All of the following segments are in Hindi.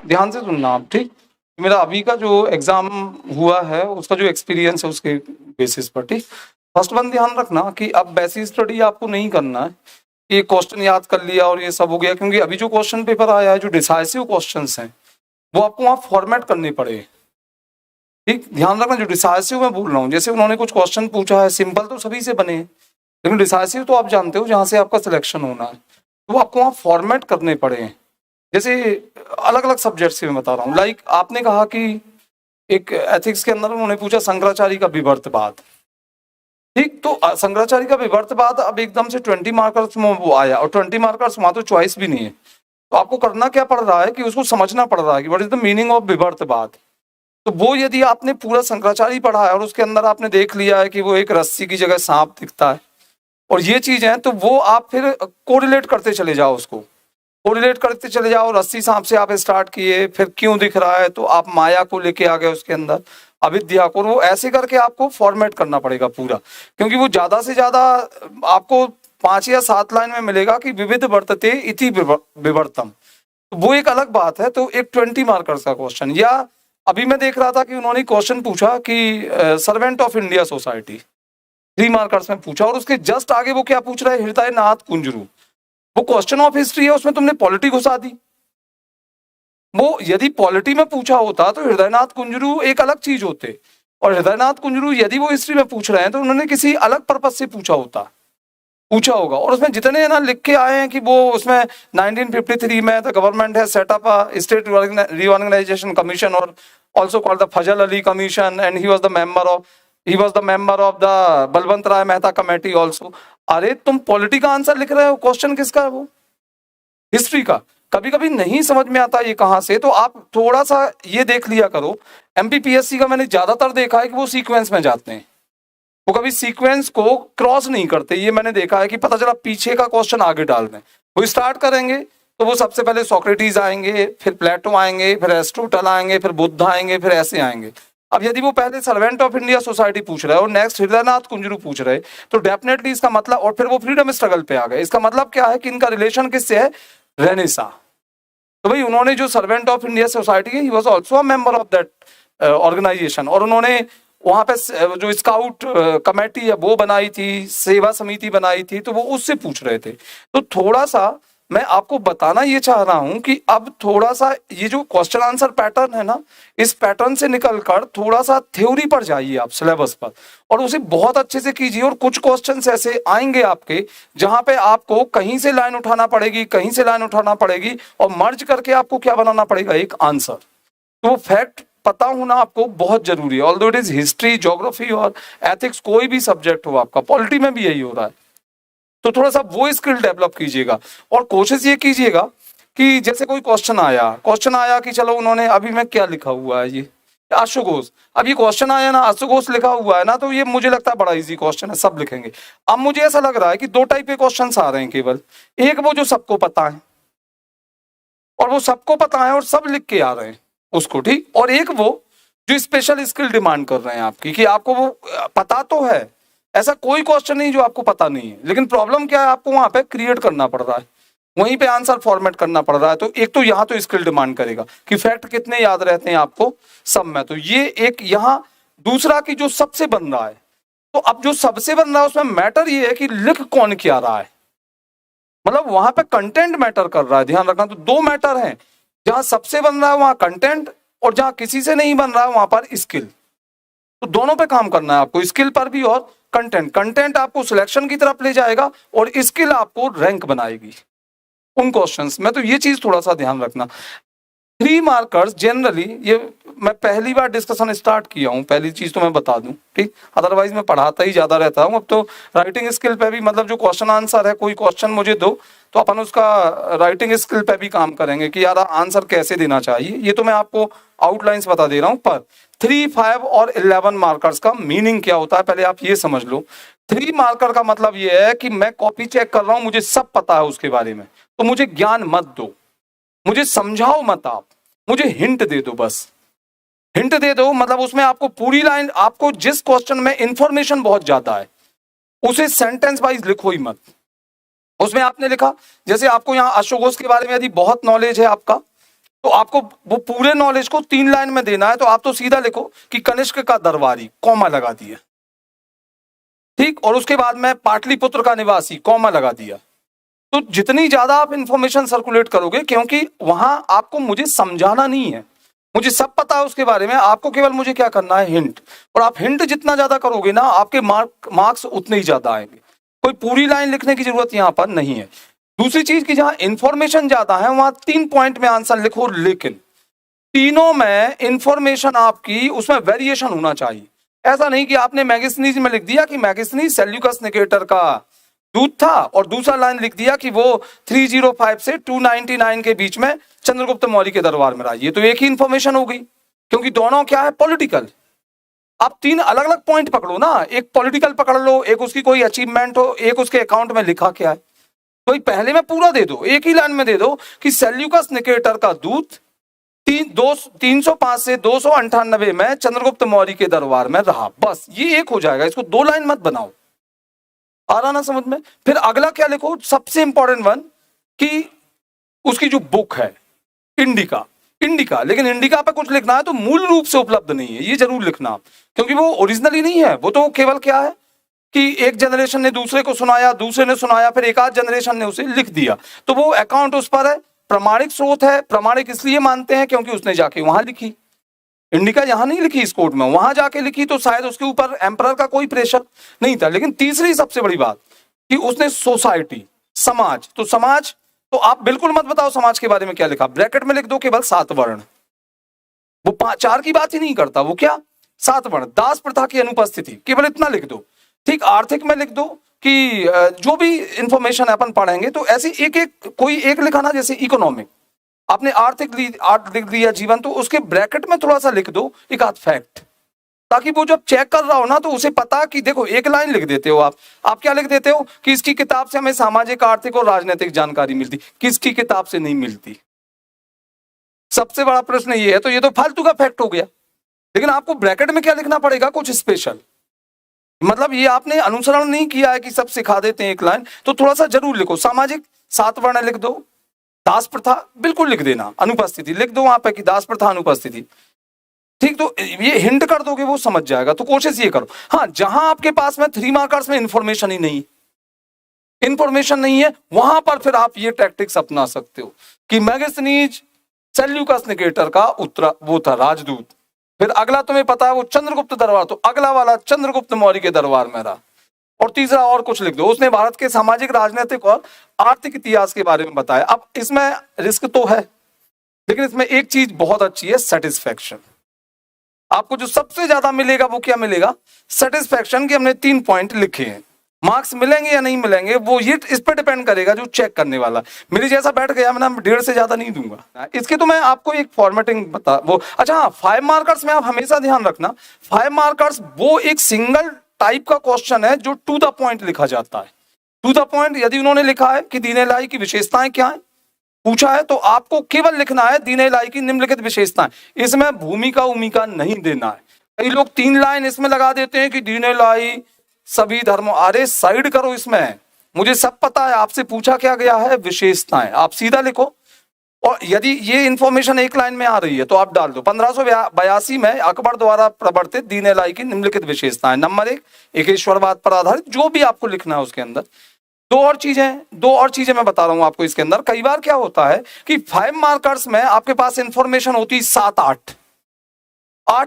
ध्यान से सुनना आप, ठीक। मेरा अभी का जो एग्जाम हुआ है उसका जो एक्सपीरियंस है उसके बेसिस पर, ठीक। फर्स्ट वन ध्यान रखना कि अब बेसिक स्टडी आपको नहीं करना है कि क्वेश्चन याद कर लिया और ये सब हो गया, क्योंकि अभी जो क्वेश्चन पेपर आया है, जो डिसाइसिव क्वेश्चंस हैं वो आपको वहाँ फॉर्मेट करने पड़े, ठीक। ध्यान रखना, जो डिसाइसिव मैं बोल रहा हूँ, जैसे उन्होंने कुछ क्वेश्चन पूछा है, सिंपल तो सभी से बने, लेकिन डिसाइसिव तो आप जानते हो जहाँ से आपका सिलेक्शन होना है, तो वो आपको वहाँ फॉर्मेट करने पड़े हैं। जैसे अलग अलग सब्जेक्ट्स में बता रहा हूँ, लाइक आपने कहा कि एक एथिक्स के अंदर उन्होंने पूछा शंकराचार्य का विवर्तवाद, ठीक। तो शंकराचार्य का विवर्तवाद अब एकदम से 20 मार्कर्स में वो आया, और 20 मार्कर्स वहां तो चॉइस भी नहीं है, तो आपको करना क्या पड़ रहा है कि उसको समझना पड़ रहा है कि what is the meaning of विवर्तवाद। तो वो यदि आपने पूरा शंकराचार्य पढ़ा है और उसके अंदर आपने देख लिया है कि वो एक रस्सी की जगह सांप दिखता है और ये चीज है, तो वो आप फिर कोरिलेट करते चले जाओ, उसको कोरिलेट करते चले जाओ। रस्सी सांप से आप स्टार्ट किए, फिर क्यों दिख रहा है तो आप माया को लेके आ गए उसके अंदर, अविद्या को, वो ऐसे करके आपको फॉर्मेट करना पड़ेगा पूरा, क्योंकि वो ज्यादा से ज्यादा आपको 5 या 7 लाइन में मिलेगा कि विविध वर्तते इति विवर्तम, तो वो एक अलग बात है। तो एक 20 मार्कर्स का क्वेश्चन, या अभी मैं देख रहा था कि उन्होंने क्वेश्चन पूछा कि servant of India society 3 markers में पूछा, और उसके जस्ट आगे वो क्या पूछ रहा है, हृदय नाथ कुंजरू, वो क्वेश्चन ऑफ हिस्ट्री है, उसमें तुमने पॉलिटी घुसा दी। वो यदि पॉलिटी में पूछा होता तो हृदयनाथ कुंजरू एक अलग चीज होते, और हृदयनाथ कुंजरू यदि वो हिस्ट्री में पूछ रहे हैं तो उन्होंने किसी अलग पर्पज से पूछा होगा। और उसमें जितने ना लिख के आए हैं कि वो उसमें 1953 में द गवर्नमेंट है set up a state reorganisation commission, और also called the Fazal Ali commission, and he was the member of the Balwant Rai Mehta committee also. अरे तुम पॉलिटी का आंसर लिख रहे हो, क्वेश्चन किसका है वो, हिस्ट्री का। कभी कभी नहीं समझ में आता ये कहां से, तो आप थोड़ा सा ये देख लिया करो। एमपीपीएससी का मैंने ज्यादातर देखा है कि वो सीक्वेंस में जाते हैं, वो कभी सीक्वेंस को क्रॉस नहीं करते। ये मैंने देखा है कि पता चला पीछे का क्वेश्चन आगे डाल दें, वो स्टार्ट करेंगे तो वो सबसे पहले सोक्रेटिस आएंगे, फिर प्लेटो आएंगे, फिर एरिस्टोटल आएंगे, फिर बुद्ध आएंगे, फिर ऐसे आएंगे। अब यदि वो पहले सर्वेंट ऑफ इंडिया सोसाइटी पूछ रहे हैं और नेक्स्ट हृदयनाथ कुंजरू पूछ रहे, तो डेफिनेटली इसका मतलब, और फिर वो फ्रीडम स्ट्रगल पे आ गए, इसका मतलब क्या है कि इनका रिलेशन किससे है, रेनेसा। तो भाई उन्होंने जो सर्वेंट ऑफ इंडिया सोसाइटी है, he was also a member of that organisation, और उन्होंने वहां पे जो स्काउट कमेटी है वो बनाई थी, सेवा समिति बनाई थी, तो वो उससे पूछ रहे थे। तो थोड़ा सा मैं आपको बताना ये चाह रहा हूं कि अब थोड़ा सा ये जो क्वेश्चन आंसर पैटर्न है ना, इस पैटर्न से निकलकर थोड़ा सा थ्योरी पर जाइए आप, सिलेबस पर, और उसे बहुत अच्छे से कीजिए। और कुछ क्वेश्चंस ऐसे आएंगे आपके जहां पे आपको कहीं से लाइन उठाना पड़ेगी, कहीं से लाइन उठाना पड़ेगी, और मर्ज करके आपको क्या बनाना पड़ेगा, एक आंसर। तो वो फैक्ट पता होना आपको बहुत जरूरी है, although it is history, geography और एथिक्स, कोई भी सब्जेक्ट हो आपका, पॉलिटी में भी यही हो रहा है। तो थोड़ा सा वो स्किल डेवलप कीजिएगा, और कोशिश ये कीजिएगा कि जैसे कोई क्वेश्चन आया कि चलो उन्होंने, अभी मैं क्या लिखा हुआ है, ये अश्वघोष, अब ये क्वेश्चन आया ना, अश्वघोष लिखा हुआ है ना, तो ये मुझे लगता है बड़ा इजी क्वेश्चन है, सब लिखेंगे। अब मुझे ऐसा लग रहा है कि 2 टाइप के क्वेश्चन आ रहे हैं केवल, एक वो जो सबको पता है, और वो सबको पता है और सब लिख के आ रहे हैं उसको, ठीक। और एक वो जो स्पेशल स्किल डिमांड कर रहे हैं आपकी, कि आपको वो पता तो है, ऐसा कोई क्वेश्चन नहीं जो आपको पता नहीं है, लेकिन प्रॉब्लम क्या है, आपको वहां पे क्रिएट करना पड़ रहा है, वहीं पे आंसर फॉर्मेट करना पड़ रहा है। तो एक तो यहाँ तो स्किल डिमांड करेगा कि फैक्ट कितने याद रहते हैं आपको सब में, तो ये एक यहाँ। दूसरा कि जो सबसे बन रहा है, तो अब जो सबसे बन रहा है उसमें मैटर ये है कि लिख कौन क्या रहा है, मतलब वहां पे कंटेंट मैटर कर रहा है, ध्यान रखना। तो 2 मैटर हैं, जहां सबसे बन रहा है वहां कंटेंट, और जहां किसी से नहीं बन रहा है वहां पर स्किल। तो दोनों पे काम करना है आपको, स्किल पर भी और कंटेंट आपको सिलेक्शन की तरफ ले जाएगा, और स्किल आपको रैंक बनाएगी उन क्वेश्चंस में। तो ये चीज थोड़ा सा ध्यान रखना। 3 मार्कर्स जनरली, ये मैं पहली बार डिस्कशन स्टार्ट किया हूँ, पहली चीज तो मैं बता दूं, ठीक, अदरवाइज मैं पढ़ाता ही ज्यादा रहता हूँ। अब तो राइटिंग स्किल पे भी, मतलब जो क्वेश्चन आंसर है, कोई क्वेश्चन मुझे दो तो अपन उसका राइटिंग स्किल पे भी काम करेंगे कि यार आंसर कैसे देना चाहिए। ये तो मैं आपको आउटलाइंस बता दे रहा हूँ, पर 3, 5 और 11 मार्कर्स का मीनिंग क्या होता है पहले आप ये समझ लो। 3 मार्कर का मतलब ये है कि मैं कॉपी चेक कर रहा हूं, मुझे सब पता है उसके बारे में, तो मुझे ज्ञान मत दो, मुझे समझाओ मत, आप मुझे हिंट दे दो, बस हिंट दे दो। मतलब उसमें आपको पूरी लाइन, आपको जिस क्वेश्चन में इंफॉर्मेशन बहुत ज्यादा है उसे सेंटेंस वाइज लिखो ही मत। उसमें आपने लिखा, जैसे आपको यहाँ अशोक घोष के बारे में यदि बहुत नॉलेज है आपका, तो आपको वो पूरे नॉलेज को 3 लाइन में देना है, तो आप तो सीधा लिखो कि कनिष्क का दरबारी, कॉमा लगा दिया, ठीक, और उसके बाद में पाटलिपुत्र का निवासी, कॉमा लगा दिया। तो जितनी ज्यादा आप इंफॉर्मेशन सर्कुलेट करोगे, क्योंकि वहां आपको मुझे समझाना नहीं है, मुझे सब पता है उसके बारे में, आपको केवल मुझे क्या करना है, हिंट। और आप हिंट जितना ज्यादा करोगे ना, आपके मार्क्स उतने ही ज्यादा आएंगे। कोई पूरी लाइन लिखने की जरूरत यहां पर नहीं है। दूसरी चीज की जहां इंफॉर्मेशन ज्यादा है वहां 3 पॉइंट में आंसर लिखो, लेकिन तीनों में इंफॉर्मेशन आपकी उसमें वेरिएशन होना चाहिए। ऐसा नहीं कि आपने मैगस्थनीज में लिख दिया कि मैगस्थनीज सेल्यूकस निकेटर का दूत था, और दूसरा लाइन लिख दिया कि वो 305 से 299 के बीच में चंद्रगुप्त मौर्य के दरबार में रहा। ये तो एक ही इंफॉर्मेशन हो गई, क्योंकि दोनों क्या है, पॉलिटिकल। आप 3 अलग अलग पॉइंट पकड़ो ना, एक पॉलिटिकल पकड़ लो, एक उसकी कोई अचीवमेंट हो, एक उसके अकाउंट में लिखा क्या है। तो पहले में पूरा दे दो, एक ही लाइन में दे दो कि सेल्यूकस निकेटर का दूत 305 से 298 में चंद्रगुप्त मौर्य के दरबार में रहा, बस ये एक हो जाएगा। इसको 2 लाइन मत बनाओ, आ रहा ना समझ में। फिर अगला क्या लिखो, सबसे इंपॉर्टेंट वन, कि उसकी जो बुक है इंडिका, इंडिका, लेकिन इंडिका पे कुछ लिखना है तो मूल रूप से उपलब्ध नहीं है, ये जरूर लिखना, क्योंकि वो ओरिजिनली नहीं है, वो तो केवल क्या है कि एक जनरेशन ने दूसरे को सुनाया, दूसरे ने सुनाया, फिर एक आध जनरेशन ने उसे लिख दिया, तो वो अकाउंट उस पर है, प्रमाणिक स्रोत है। प्रमाणिक इसलिए मानते हैं क्योंकि उसने जाके वहां लिखी, इंडिका यहां नहीं लिखी इस कोर्ट में, वहां जाके लिखी, तो शायद उसके ऊपर एम्परर का कोई प्रेशर नहीं था। लेकिन तीसरी सबसे बड़ी बात कि उसने सोसाइटी, समाज, तो समाज, तो आप बिल्कुल मत बताओ समाज के बारे में क्या लिखा, ब्रैकेट में लिख दो केवल 7 वर्ण, वो 4 की बात ही नहीं करता, वो क्या 7 वर्ण, दास प्रथा की अनुपस्थिति, केवल इतना लिख दो, ठीक। आर्थिक में लिख दो कि जो भी इंफॉर्मेशन अपन पढ़ेंगे, तो ऐसी एक एक कोई एक लिखा ना, जैसे इकोनॉमिक, आपने आर्थिक लिख दिया जीवन, तो उसके ब्रैकेट में थोड़ा सा लिख दो एक आध फैक्ट, ताकि वो जब चेक कर रहा हो ना तो उसे पता कि देखो, एक लाइन लिख देते हो आप क्या लिख देते हो कि इसकी किताब से हमें सामाजिक, आर्थिक और राजनीतिक जानकारी मिलती, किसकी किताब से नहीं मिलती। सबसे बड़ा प्रश्न ये है, तो ये तो फालतू का फैक्ट हो गया, लेकिन आपको ब्रैकेट में क्या लिखना पड़ेगा, कुछ स्पेशल। मतलब ये आपने अनुसरण नहीं किया है कि सब सिखा देते हैं एक लाइन, तो थोड़ा सा जरूर लिखो। सामाजिक 7 वर्ण लिख दो, दास प्रथा बिल्कुल लिख देना, अनुपस्थिति लिख दो वहां पे कि दास प्रथा अनुपस्थिति, ठीक। तो ये हिंट कर दोगे वो समझ जाएगा, तो कोशिश ये करो। हाँ, जहां आपके पास में 3 मार्कर्स में इंफॉर्मेशन ही नहीं, इंफॉर्मेशन नहीं है, वहां पर फिर आप ये टैक्टिक्स अपना सकते हो कि मैगस्थनीज सेल्यूकस निकेटर का उत्तर वो था राजदूत, फिर अगला तुम्हें पता है वो चंद्रगुप्त दरबार, तो अगला वाला चंद्रगुप्त मौर्य के दरबार में रहा, और तीसरा और कुछ लिख दो, उसने भारत के सामाजिक, राजनीतिक और आर्थिक इतिहास के बारे में बताया। अब इसमें रिस्क तो है, लेकिन इसमें एक चीज बहुत अच्छी है, सेटिस्फैक्शन। आपको जो सबसे ज्यादा मिलेगा वो क्या मिलेगा, सेटिस्फैक्शन, कि हमने 3 पॉइंट लिखे हैं। मार्क्स मिलेंगे या नहीं मिलेंगे वो ये इस पर डिपेंड करेगा जो चेक करने वाला। मेरे जैसा बैठ गया, मैं 1.5 से ज्यादा नहीं दूंगा इसके, तो मैं आपको एक फॉर्मेटिंग बता वो। अच्छा हाँ, 5 मार्कर्स में आप हमेशा ध्यान रखना, 5 मार्कर्स वो एक सिंगल टाइप का क्वेश्चन है जो टू द पॉइंट लिखा जाता है। टू द पॉइंट यदि उन्होंने लिखा है कि दीन इलाही की विशेषताएं क्या है पूछा है, तो आपको केवल लिखना है दीन इलाही की निम्नलिखित विशेषताएं, इसमें भूमिका उमिका नहीं देना है। कई लोग 3 लाइन इसमें लगा देते हैं कि दीन इलाही सभी धर्मों, अरे साइड करो, इसमें मुझे सब पता है, आपसे पूछा क्या गया है, विशेषताएं, आप सीधा लिखो। और यदि ये इंफॉर्मेशन एक लाइन में आ रही है तो आप डाल दो 1582 में अकबर द्वारा प्रवर्तित दीन इलाही की निम्नलिखित विशेषताएं। नंबर 1, एकेश्वरवाद पर आधारित, जो भी आपको लिखना है उसके अंदर। दो और चीजें मैं बता रहा हूं आपको इसके अंदर। कई बार क्या होता है कि 5 मार्कर्स में आपके पास इंफॉर्मेशन होती 7-8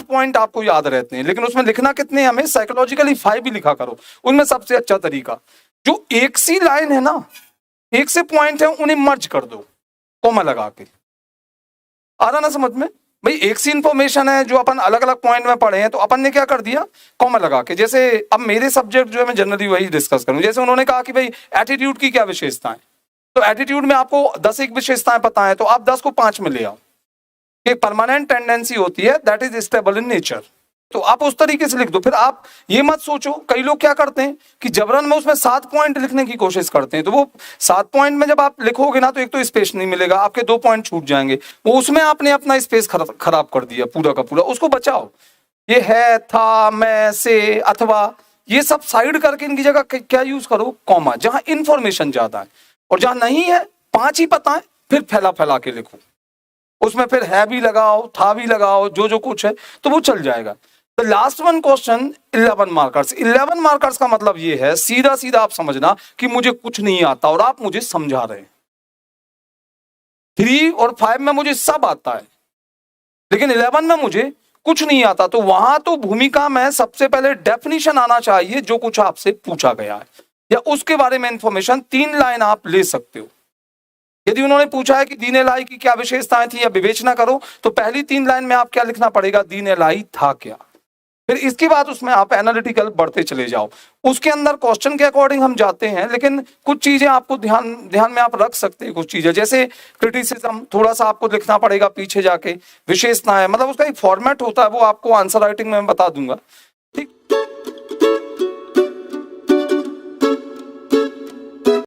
पॉइंट आपको याद रहते हैं, लेकिन उसमें लिखना कितने, हमें साइकोलॉजिकली 5 भी लिखा करो। उनमें सबसे अच्छा तरीका जो एक सी लाइन है ना, एक से पॉइंट है, उन्हें मर्ज कर दो कॉमा लगा के। आ रहा ना समझ में? भाई एक सी इंफॉर्मेशन है जो अपन अलग अलग पॉइंट में पढ़े हैं, तो अपन ने क्या कर दिया, कॉमा लगा के। जैसे अब मेरे सब्जेक्ट जो है मैं जनरली वही डिस्कस करूं। जैसे उन्होंने कहा कि भाई एटीट्यूड की क्या विशेषताएं, तो एटीट्यूड में आपको 10 एक विशेषताएं पता है, तो आप 10 को 5 में ले आओ। एक परमानेंट टेंडेंसी होती है that is stable in nature, तो आप उस तरीके से लिख दो। फिर आप ये मत सोचो, कई लोग क्या करते हैं कि जबरन में उसमें 7 पॉइंट लिखने की कोशिश करते हैं, तो वो 7 पॉइंट में जब आप लिखोगे ना, तो एक तो स्पेस नहीं मिलेगा, आपके 2 पॉइंट छूट जाएंगे, वो उसमें आपने अपना स्पेस खराब कर दिया पूरा का पूरा। उसको बचाओ। ये है, था, मैं, से, अथवा, ये सब साइड करके इनकी जगह क्या यूज करो, कॉमा, जहां इंफॉर्मेशन ज्यादा है। और जहां नहीं है, 5 ही पता है, फिर फैला फैला के लिखो, उसमें फिर है भी लगाओ, था भी लगाओ, जो कुछ है, तो वो चल जाएगा। The last one question 11 markers. 11 markers का मतलब ये है, सीधा सीधा आप समझना कि मुझे कुछ नहीं आता और आप मुझे समझा रहे हैं। 3 और 5 में मुझे सब आता है, लेकिन 11 में मुझे कुछ नहीं आता, तो वहां तो भूमिका में सबसे पहले डेफिनेशन आना चाहिए जो कुछ आपसे पूछा गया है, या उसके बारे में इंफॉर्मेशन 3 लाइन आप ले सकते हो। यदि उन्होंने पूछा है कि दीन इलाही की क्या विशेषताएं थी या विवेचना करो, तो पहली 3 लाइन में आप क्या लिखना पड़ेगा, दीन इलाही था क्या। फिर इसके बाद उसमें आप एनालिटिकल बढ़ते चले जाओ। उसके अंदर क्वेश्चन के अकॉर्डिंग हम जाते हैं, लेकिन कुछ चीजें आपको ध्यान में आप रख सकते हैं। कुछ चीजें जैसे क्रिटिसिज्म, थोड़ा सा आपको लिखना पड़ेगा पीछे जाके। विशेषताएं मतलब उसका एक फॉर्मेट होता है, वो आपको आंसर राइटिंग में मैं बता दूंगा, ठीक।